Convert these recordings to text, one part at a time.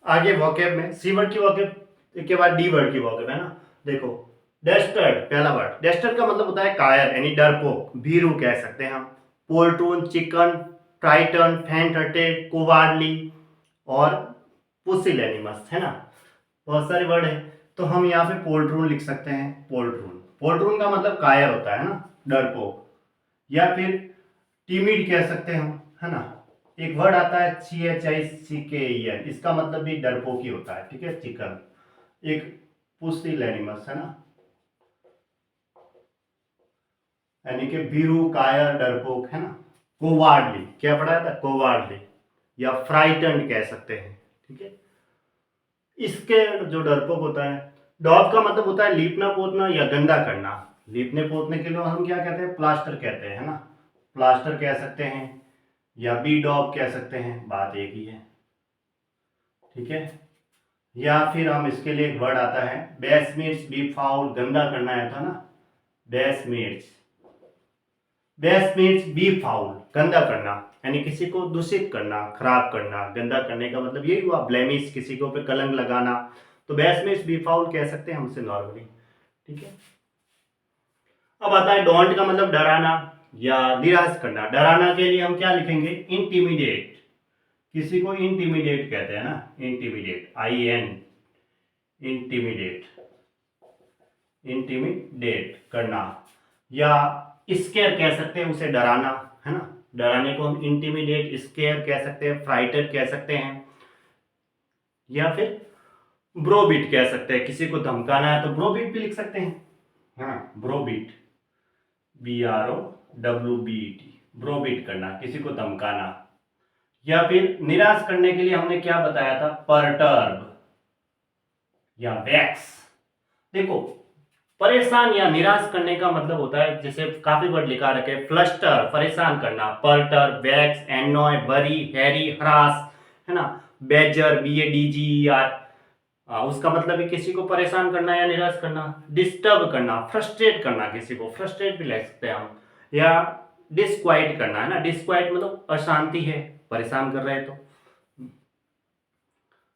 आगे वोकेब में सी वर्ड की वोकेब के बाद डी वर्ड की वोकेब है ना। देखो, डेस्टर्ड पहला वर्ड। डेस्टर्ड का मतलब होता है कायर यानी डरपोक, भीरू कह सकते हैं हम। Poltroon, chicken, frighten, faint hearted, cowardly और पुसिलैनिमस है ना। बहुत सारे वर्ड है। तो हम यहाँ पे पोल्ट्रून लिख सकते हैं। पोल्ट्रून, पोल्ट्रून का मतलब कायर होता है ना, डरपोक। या फिर टीमिड कह सकते हैं हम, है ना। एक वर्ड आता है CHICKEN, इसका मतलब भी डरपोक ही होता है, ठीक है। चिकन। एक पुसिलैनिमस है ना, यानी कि भीरू, कायर, डरपोक है ना। कोवार्डली क्या पढ़ाया था, कोवार्डली या फ्राइटन कह सकते हैं, ठीक है। इसके जो डरपोक होता है, डॉग का मतलब होता है लीपना पोतना या गंदा करना। लीपने पोतने के लिए हम क्या कहते हैं, प्लास्टर कहते हैं, है ना। प्लास्टर कह सकते हैं या बी डॉग कह सकते हैं, बात एक ही है, ठीक है। या फिर हम इसके लिए एक वर्ड आता है बेसमिट्स, बी फाउल, गंदा करना है था ना। बेसमिट्स, बेसमिट्स बी फाउल, गंदा करना यानी किसी को दूषित करना, खराब करना। गंदा करने का मतलब यही हुआ, ब्लेमिश, किसी को पे कलंक लगाना। तो बेसमिट्स बी फाउल कह सकते हैं हमसे नॉर्मली, ठीक है। अब आता है डोंट का मतलब डराना या निराश करना। डराना के लिए हम क्या लिखेंगे, इंटिमिडेट। किसी को इंटिमिडेट कहते हैं ना, इंटिमिडेट, IN, इंटिमिडेट, इंटिमिडेट करना। या स्केयर कह सकते हैं उसे, डराना, है ना। डराने को हम इंटिमिडेट, स्केयर कह सकते हैं, फ्राइटेड कह सकते हैं। या फिर ब्रोबिट कह सकते हैं, किसी को धमकाना है तो ब्रोबिट भी लिख सकते हैं, हाँ, ब्रोबिट, BROWBET, ब्रोबिट करना, किसी को धमकाना। या फिर निराश करने के लिए हमने क्या बताया था, परटर्ब या वैक्स। देखो, परेशान या निराश करने का मतलब होता है, जैसे काफी वर्ड लिखा रखे, फ्लस्टर परेशान करना, perturb, vex, annoy, worry, harry, harass, है ना। बेजर, BADGER, उसका मतलब है किसी को परेशान करना या निराश करना। डिस्टर्ब करना, फ्रस्ट्रेट करना, किसी को फ्रस्ट्रेट भी लिख सकते हैं हम। या डिस्क्वाइट करना, है ना। डिस्क्वाइट मतलब अशांति है, परेशान कर रहे हैं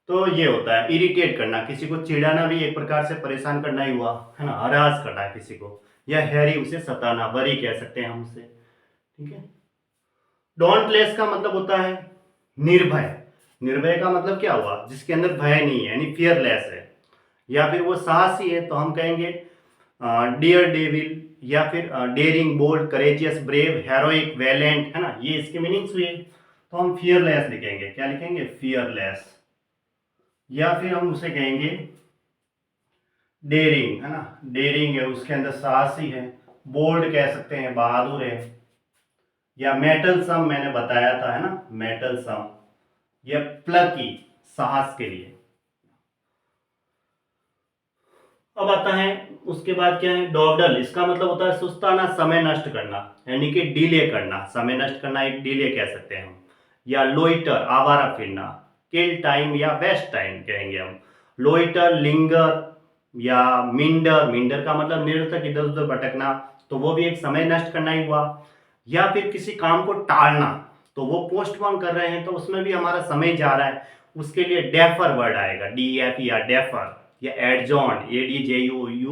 तो ये होता है इरिटेट करना, किसी को चिढ़ाना भी एक प्रकार से परेशान करना ही हुआ, है ना। हरास करना है किसी को। या हैरी, उसे सताना, वरी कह सकते हैं हम उसे, ठीक है। डोंटलेस का मतलब होता है निर्भय। निर्भय का मतलब क्या हुआ, जिसके अंदर भय नहीं है यानी फियरलेस है। या फिर वो साहसी है तो हम कहेंगे डियर डेविल। या फिर daring, bold, courageous, brave, heroic, valiant, है ना। ये इसके मीनिंग्स हुए। तो हम फियरलेस लिखेंगे, क्या लिखेंगे, फियरलेस। या फिर हम उसे कहेंगे डेयरिंग, है ना। डेयरिंग है, उसके अंदर साहसी है। बोल्ड कह सकते हैं, बहादुर है। या मेटल सम मैंने बताया था, है ना, मेटल सम। या प्लकी, साहस के लिए। अब आता है उसके बाद क्या है, डॉडल। इसका मतलब होता है सुस्ताना, समय नष्ट करना, यानी कि डिले करना। समय नष्ट करना एक डिले कह सकते हैं हम। या लोइटर, आवारा फिरना। किल टाइम या वेस्ट टाइम कहेंगे हम। लोइटर, लिंगर या मिंडर। मिंडर का मतलब निरर्थक, इधर उधर भटकना, तो वो भी एक समय नष्ट करना ही हुआ। या फिर किसी काम को टालना, तो वो पोस्टपोन कर रहे हैं तो उसमें भी हमारा समय जा रहा है, उसके लिए डेफर वर्ड आएगा, DEF या डेफर। या एडजॉन, ADJOURN,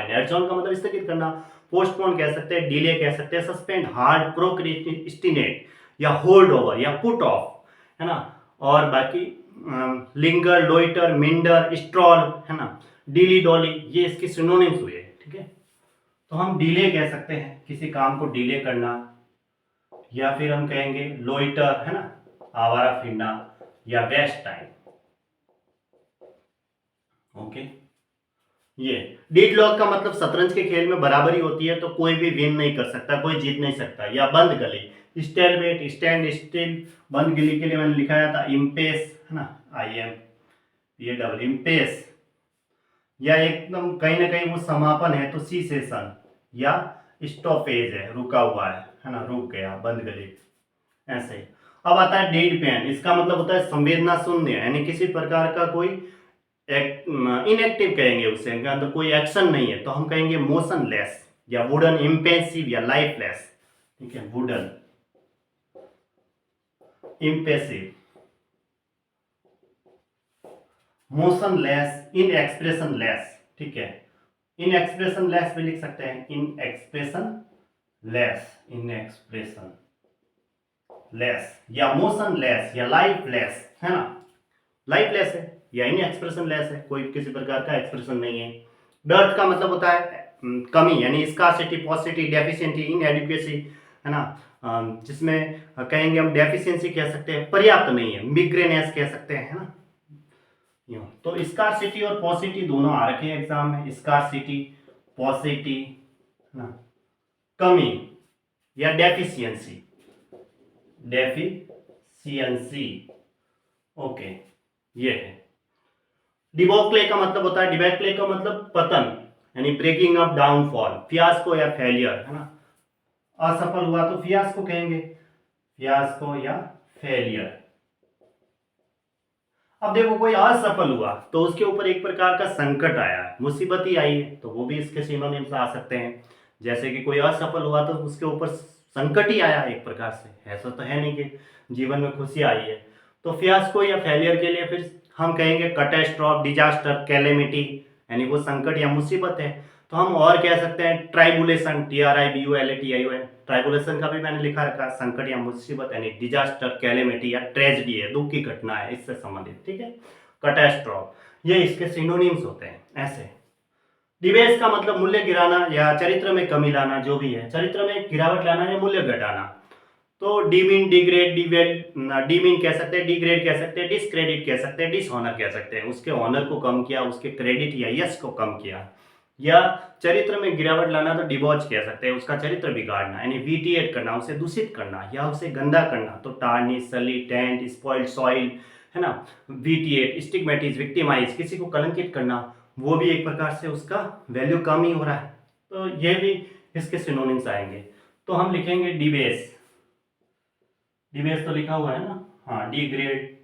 एडजॉन का मतलब स्थगित करना। पोस्टपोन कह सकते हैं, डिले कह सकते हैं, सस्पेंड, हार्ड, प्रोक्रेस्टिनेट या होल्ड ओवर या पुट ऑफ, है ना। और बाकी लिंगर, लोइटर, मिंडर, स्ट्रॉल, है ना, डीली डॉली, ये इसके सिनोनिम्स हुए, ठीक है। तो हम डिले कह सकते हैं, किसी काम को डिले करना। या फिर हम कहेंगे लोइटर, है ना, आवारा फिरना। या वेस्ट टाइम, ओके। ये डीडलॉक का मतलब शतरंज के खेल में बराबरी होती है तो कोई भी विन नहीं कर सकता, कोई जीत नहीं सकता। या बंद गली, स्टेलमेट, स्टैंड स्टिल। बंद गली के लिए मैंने लिखाया था इम्पेस, है ना, IMPAS, इम्पेस। या एकदम कहीं ना कहीं वो समापन है तो सीसेशन। या स्टॉपेज है, रुका हुआ है ना, रुक गया, बंद गली, ऐसे। अब आता है डेड पेन। इसका मतलब होता है संवेदना शून्य, यानी किसी प्रकार का कोई इनएक्टिव कहेंगे उसे, इनके अंदर कोई एक्शन नहीं है तो हम कहेंगे मोशनलेस। या वुडन, इम्पेसिव या लाइफलेस, ठीक है। वुडन, इम्पेसिव। मोशन लेस, इन एक्सप्रेशन लेस, ठीक है, इन एक्सप्रेशन लेस भी लिख सकते हैं, इन एक्सप्रेशन लेस, इन एक्सप्रेशन लेस या मोशन लेस या लाइफ लेस, है ना, लाइफ लेस है या इन एक्सप्रेशन लेस है, कोई किसी प्रकार का एक्सप्रेशन नहीं है। डर्ट का मतलब होता है कमी, यानी स्कार्सिटी, पॉसिटी, डेफिशिएंसी, इनएडिक्वेसी, है ना, जिसमें कहेंगे हम डेफिशिएंसी कह सकते हैं, पर्याप्त नहीं है, मिग्रेनेस कह सकते हैं, है ना। यूं तो स्कार्सिटी और पॉसिटी दोनों आ रखे हैं एग्जाम में, स्कार्सिटी, पॉसिटी, है ना, कमी या डेफिशिएंसी, डेफिशिएंसी, ओके, ये है। डिबॉक्ले का मतलब होता है, डिबैक्ले का मतलब पतन, यानी ब्रेकिंग अप, डाउनफॉल, फियास्को या फेलियर, है ना, असफल हुआ तो फियास्को कहेंगे, फियास्को या फेलियर। अब देखो कोई असफल हुआ तो उसके ऊपर एक प्रकार का संकट आया, मुसीबत ही आई है, तो वो भी इसके सिनोनिम्स आ सकते हैं। जैसे कि कोई असफल हुआ तो उसके ऊपर संकट ही आया एक प्रकार से, ऐसा तो है नहीं कि जीवन में खुशी आई है। तो फियास्को या फेलियर के लिए फिर हम कहेंगे कैटास्ट्रॉफ, डिजास्टर, कैलेमिटी, यानी वो संकट या मुसीबत है। तो हम और कह सकते हैं ट्राइबुलेशन, TRIBULATION, ट्राइबुलेशन का भी मैंने लिखा रखा, संकट या मुसीबत, यानी डिजास्टर, कैलेमिटी या ट्रेजेडी है, दुख की घटना है, इससे संबंधित, ठीक है। कैटास्ट्रॉफ, ये इसके सिनोनिम्स होते हैं ऐसे। डिबेस का मतलब मूल्य गिराना या चरित्र में कमी लाना, जो भी है, चरित्र में गिरावट लाना या मूल्य घटाना। तो डीमीन, डिग्रेड, डिवेल, डीमीन कह सकते हैं, डिग्रेड कह सकते हैं, डिसक्रेडिट कह सकते हैं, डिसऑनर कह सकते हैं, उसके ऑनर को कम किया, उसके क्रेडिट या यश को कम किया। या चरित्र में गिरावट लाना तो डिबॉच कह सकते हैं, उसका चरित्र बिगाड़ना, यानी वीटिएट करना, उसे दूषित करना या उसे गंदा करना। तो टार्निश, सली, टेंट, स्पॉइल्ड सॉइल, है ना, वीटिएट, स्टिग्मेटिज, विक्टिमाइज, किसी को कलंकित करना, वो भी एक प्रकार से उसका वैल्यू कम ही हो रहा है। तो ये भी इसके सिनोनिम्स आएंगे। तो हम लिखेंगे डिबेस, डिबेस तो लिखा हुआ है ना, हाँ, डिग्रेड,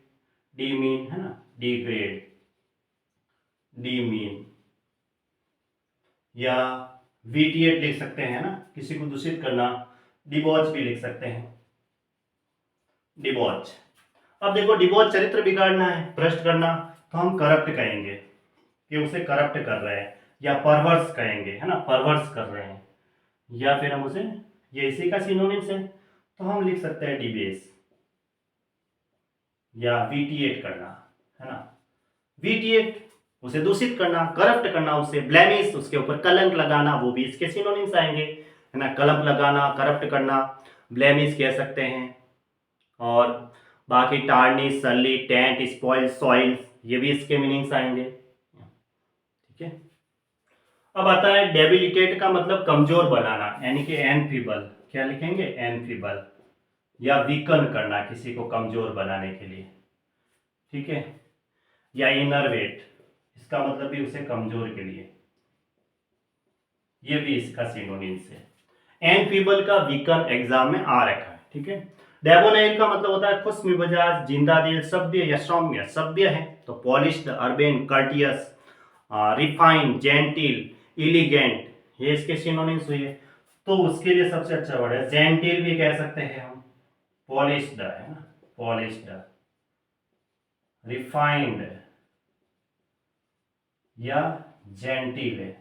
डीमीन, है ना, डिग्रेड, डीमीन, या वीटिएट लिख सकते हैं ना, किसी को दूषित करना, डिबॉच भी लिख सकते हैं, डिबॉच। अब देखो डिबॉच चरित्र बिगाड़ना है, भ्रष्ट करना, तो हम करप्ट कहेंगे कि उसे करप्ट कर रहे हैं, या परवर्स कहेंगे, है ना, परवर्स कर रहे हैं, या फिर हम उसे, ये इसी का सिनोनिम्स है, तो हम लिख सकते हैं डिबेस या वीटिएट करना, है ना, वीटिएट उसे दूषित करना, करप्ट करना, उसे ब्लेमिश, उसके ऊपर कलंक लगाना, वो भी इसके सिनोनिम्स आएंगे, है ना, कलंक लगाना, करप्ट करना, ब्लेमिश कह सकते हैं। और बाकी टार्निश, सली, टेंट, स्पॉइल, सॉइल, ये भी इसके मीनिंग्स आएंगे, ठीक है। अब आता है डेबिलिटेट का मतलब कमजोर बनाना, यानी कि एनफीबल, क्या लिखेंगे, एनफीबल, या वीकन करना, किसी को कमजोर बनाने के लिए, ठीक है। या इनरवेट, इसका मतलब भी उसे कमजोर के लिए, ये भी इसका सिनोनिम्स है। एनफीबल का वीकन एग्जाम में आ रखा है, ठीक है। डेबोनाइल का मतलब होता है खुश मिजाज, जिंदा दिल, सभ्य या सौम्य, सभ्य है तो polished, urbane, courteous, refined, gentle, इलिगेंट, ये इसके सिनोनिम्स हुए। तो उसके लिए सबसे अच्छा वर्ड है जेंटिल भी कह सकते हैं हम, पॉलिश्ड, है ना, पॉलिश्ड, रिफाइंड या जेंटिल है,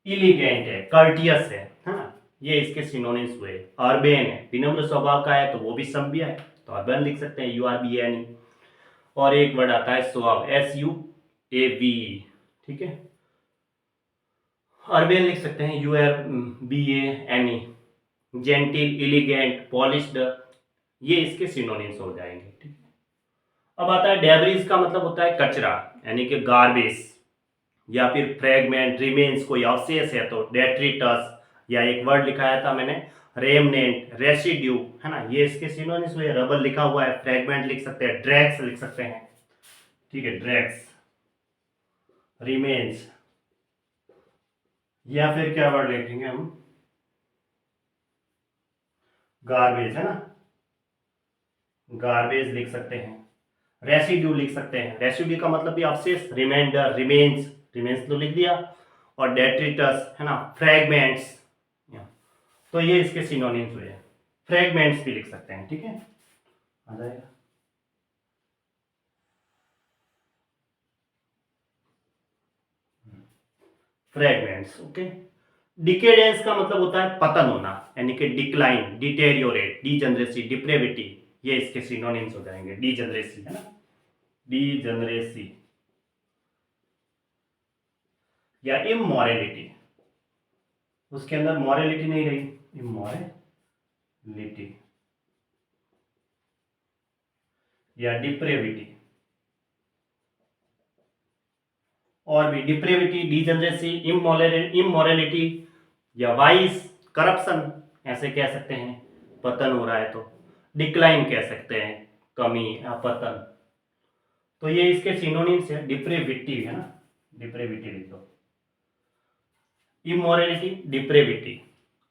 इलिगेंट है, कर्टियस है ना, ये इसके सिनोनिम्स हुए। अर्बेन है, विनम्र स्वभाव का है तो वो भी सभ्य है, तो अर्बन लिख सकते हैं, URBAN। और एक वर्ड आता है सुआव, SUAVE, ठीक है, अर्बेन लिख सकते हैं, URBANE। जेंटिल, इलिगेंट, पॉलिश्ड, ये इसके सिनोनिम्स हो जाएंगे, ठीक है। अब आता है डेब्रिज का मतलब होता है कचरा, यानी कि गार्बेज, या फिर फ्रेगमेंट, रिमेन्स, कोई अवशेष है तो डेट्रिटस, या एक वर्ड लिखाया था मैंने, रेमनेंट, रेसिड्यू, है ना, ये इसके सिनोनिम्स हुए। रबर लिखा हुआ है, फ्रेगमेंट लिख सकते हैं, ड्रैग्स लिख सकते हैं, ठीक है, ड्रैग्स, रिमेन्स, या फिर क्या वर्ड लिखेंगे हम, गार्बेज, है ना, गार्बेज लिख सकते हैं, रेसिड्यू लिख सकते हैं, रेसिड्यू का मतलब भी अवशेष, रिमाइंडर, रिमेन्स, रिमेन्स तो लिख दिया, और डेट्रिटस, है ना, फ्रेगमेंट्स, तो ये इसके सिनोनिम्स हुए। फ्रेगमेंट्स भी लिख सकते हैं, ठीक है, आ जाएगा। फ्रेगमेंट्स। ओके। डिकेडेंस का मतलब होता है पतन होना, यानी कि डिक्लाइन, डिटेरियोरेट, डीजनरेसी, डिप्रेविटी, ये इसके सिनोनिम्स हो जाएंगे। डीजनरेसी है ना, डीजनरेसी या इमोरलिटी, उसके अंदर मॉरलिटी नहीं रही, इमोरलिटी या डिप्रेविटी, और भी डिप्रेविटी, डीजनरेसी, इमोरलिटी या वाइस, करप्शन ऐसे कह सकते हैं, पतन हो रहा है तो। डिक्लाइन कह सकते हैं, कमी या पतन। तो ये इसके सिनोनिम्स है। डिप्रेविटी है ना, डिप्रेविटी लिख दो, इमोरलिटी, डिप्रेविटी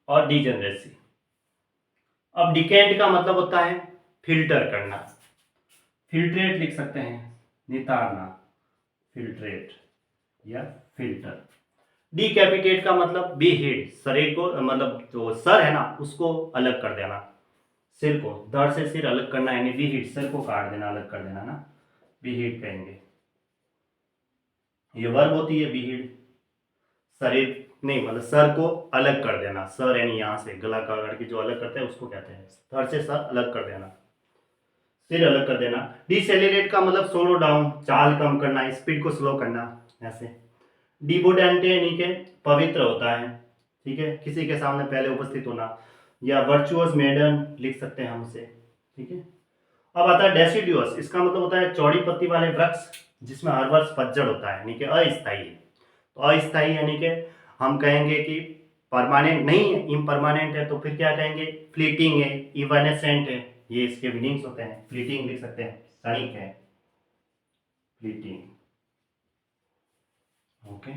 और डीजनरेसी। अब डिकेंट का मतलब होता है फिल्टर करना, फिल्ट्रेट लिख सकते हैं, नितारना, फिल्ट्रेट या फिल्टर। डिकैपिटेट का मतलब बीहीड, शरीर को मतलब जो सर है ना उसको अलग कर देना, सिर को, धड़ से सिर अलग करना, यानी बीहीड, सिर को काट देना, अलग कर देना ना, बीहीड कहेंगे। ये वर्ब होती है बीहीड, शरीर नहीं मतलब सर को अलग कर देना, सर यानी यहाँ से गला का करके जो अलग करते हैं उसको कहते हैं, धड़ से सर अलग कर देना, सिर अलग कर देना। डिसेलेरेट का मतलब स्लो डाउन, चाल कम करना, स्पीड को स्लो करना ऐसे। डिबोडेंटे यानी कि पवित्र होता है, ठीक है, किसी के सामने पहले उपस्थित होना, या वर्चुअस मेडन लिख सकते हैं हम उसे, ठीक है। अब आता है डेसिडुअस, इसका मतलब होता है चौड़ी पत्ती वाले वृक्ष जिसमें हर वर्ष पतझड़ होता है, यानी कि अस्थायी। तो अस्थायी यानी कि हम कहेंगे कि परमानेंट नहीं है, इम्परमानेंट है, तो फिर क्या कहेंगे, फ्लीटिंग है, इवानेसेंट है, ये इसके मीनिंग्स होते हैं। फ्लीटिंग लिख सकते हैं, क्षणिक है, फ्लीटिंग। ओके।